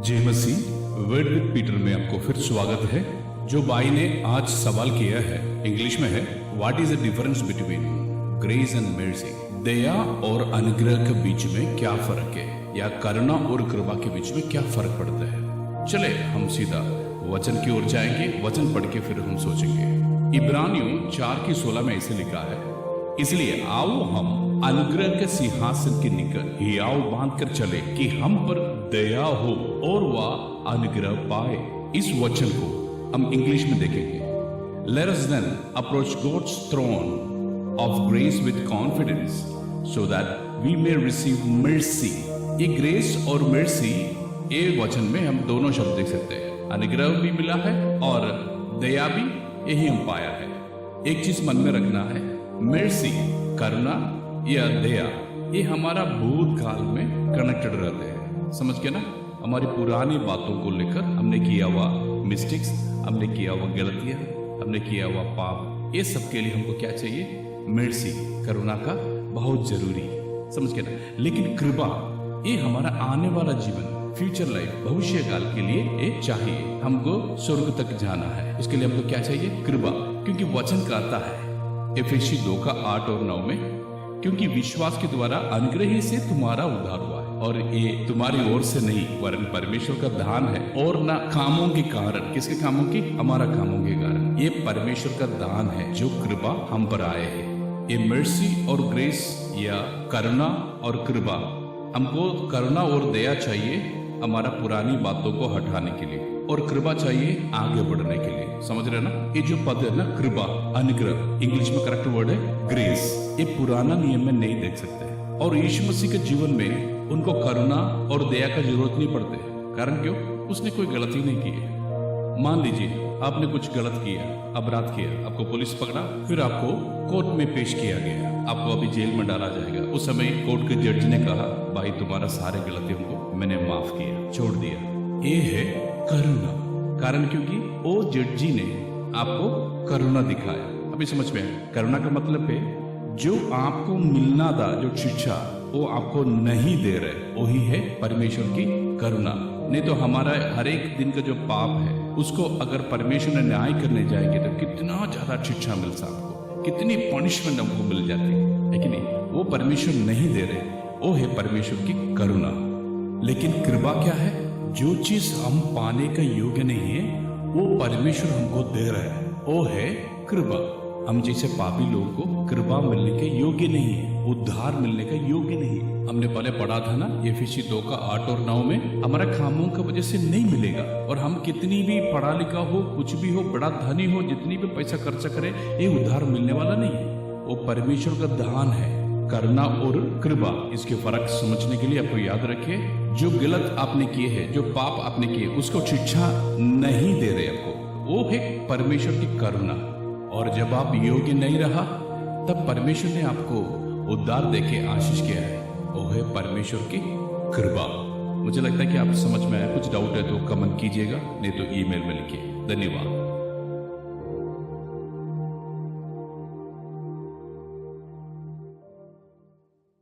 जय मसीह word with Peter में आपको फिर स्वागत है। जो भाई ने आज सवाल किया है इंग्लिश में है, what is the difference between grace and mercy? दया और अनुग्रह के बीच में क्या फर्क है, या करुणा और कृपा के बीच में क्या फर्क पड़ता है? चले हम सीधा वचन की ओर जाएंगे। वचन पढ़ के फिर हम सोचेंगे। इब्रानियों 4:16 में ऐसे लिखा है, इसलिए आओ हम अनुग्रह के सिंहासन के निकट हियाव बांध कर चले कि हम पर दया हो और वह अनुग्रह पाए। इस वचन को हम इंग्लिश में देखेंगे। Let us then approach God's throne of grace with confidence so that we may receive mercy। ये ग्रेस और mercy ये वचन में हम दोनों शब्द देख सकते हैं। अनुग्रह भी मिला है और दया भी, यही हम पाया है। एक चीज मन में रखना है, mercy करुणा या दया ये हमारा भूतकाल में कनेक्टेड रहते हैं। समझ के ना, हमारी पुरानी बातों को लेकर हमने किया हुआ मिस्टेक्स, हमने किया हुआ गलतियां, हमने किया हुआ पाप, ये सब के लिए हमको क्या चाहिए? मर्सी, करुणा का बहुत जरूरी है। समझ के ना। लेकिन कृपा ये हमारा आने वाला जीवन, फ्यूचर लाइफ, भविष्य काल के लिए ये चाहिए। हमको स्वर्ग तक जाना है, इसके लिए हमको क्या चाहिए? कृपा। क्योंकि वचन कहता है एफेसी 2:8 और 9 में, क्योंकि विश्वास के द्वारा अनुग्रह ही से तुम्हारा उद्धार हुआ है, और ये तुम्हारी ओर से नहीं वरन परमेश्वर का दान है, और ना कामों के कारण। किसके कामों की? हमारा कामों के कारण। ये परमेश्वर का दान है जो कृपा हम पर आए है। ये मर्सी और ग्रेस या करुणा और कृपा, हमको करुणा और दया चाहिए हमारा पुरानी बातों को हटाने के लिए, और कृपा चाहिए आगे बढ़ने के लिए। समझ रहे ना? ये जो पद है ना, कृपा, अनुग्रह, इंग्लिश में करेक्ट वर्ड है ग्रेस। ये पुराना नियम में नहीं देख सकते, और यीशु मसीह के जीवन में उनको करुणा और दया का जरूरत नहीं पड़ते। कारण क्यों? उसने कोई गलती नहीं की है। मान लीजिए आपने कुछ गलत किया, अपराध किया, आपको पुलिस पकड़ा, फिर आपको कोर्ट में पेश किया गया, आपको अभी जेल में डाला जाएगा। उस समय कोर्ट के जज ने कहा, भाई तुम्हारा सारे गलतियों को मैंने माफ किया, छोड़ दिया। ये है करुणा। कारण क्योंकि वो जज जी ने आपको करुणा दिखाया। अभी समझ में आया? करुणा का मतलब है जो आपको मिलना था, जो शिक्षा वो आपको नहीं दे रहे, वही है परमेश्वर की करुणा। नहीं तो हमारा हर एक दिन का जो पाप है उसको अगर परमेश्वर ने न्याय करने जाएंगे तो कितना ज्यादा शिक्षा मिलता आपको, कितनी पनिशमेंट हमको मिल जाती है कि नहीं? वो परमेश्वर नहीं दे रहे, वो है परमेश्वर की करुणा। लेकिन कृपा क्या है? जो चीज हम पाने का योग्य नहीं है वो परमेश्वर हमको दे रहा है, वो है कृपा। हम जैसे पापी लोगों को कृपा मिलने के योग्य नहीं है, उद्धार मिलने का योग्य नहीं है। हमने पहले पढ़ा था ना एफेसी 2:8 और 9 में, हमारा कामों की वजह से नहीं मिलेगा। और हम कितनी भी पढ़ा लिखा हो, कुछ भी हो, बड़ा धनी हो, जितनी भी पैसा खर्च करे, ये उद्धार मिलने वाला नहीं है। वो परमेश्वर का दान है। करुणा और कृपा, इसके फर्क समझने के लिए आपको याद रखिए, जो गलत आपने किए हैं, जो पाप आपने किए, उसको शिक्षा नहीं दे रहे आपको, वो है परमेश्वर की करुणा। और जब आप योग्य नहीं रहा तब परमेश्वर ने आपको उद्धार देके आशीष किया है, वो है परमेश्वर की कृपा। मुझे लगता है कि आप समझ में आया। कुछ डाउट है तो कमेंट कीजिएगा, नहीं तो ईमेल में लिखिए। धन्यवाद।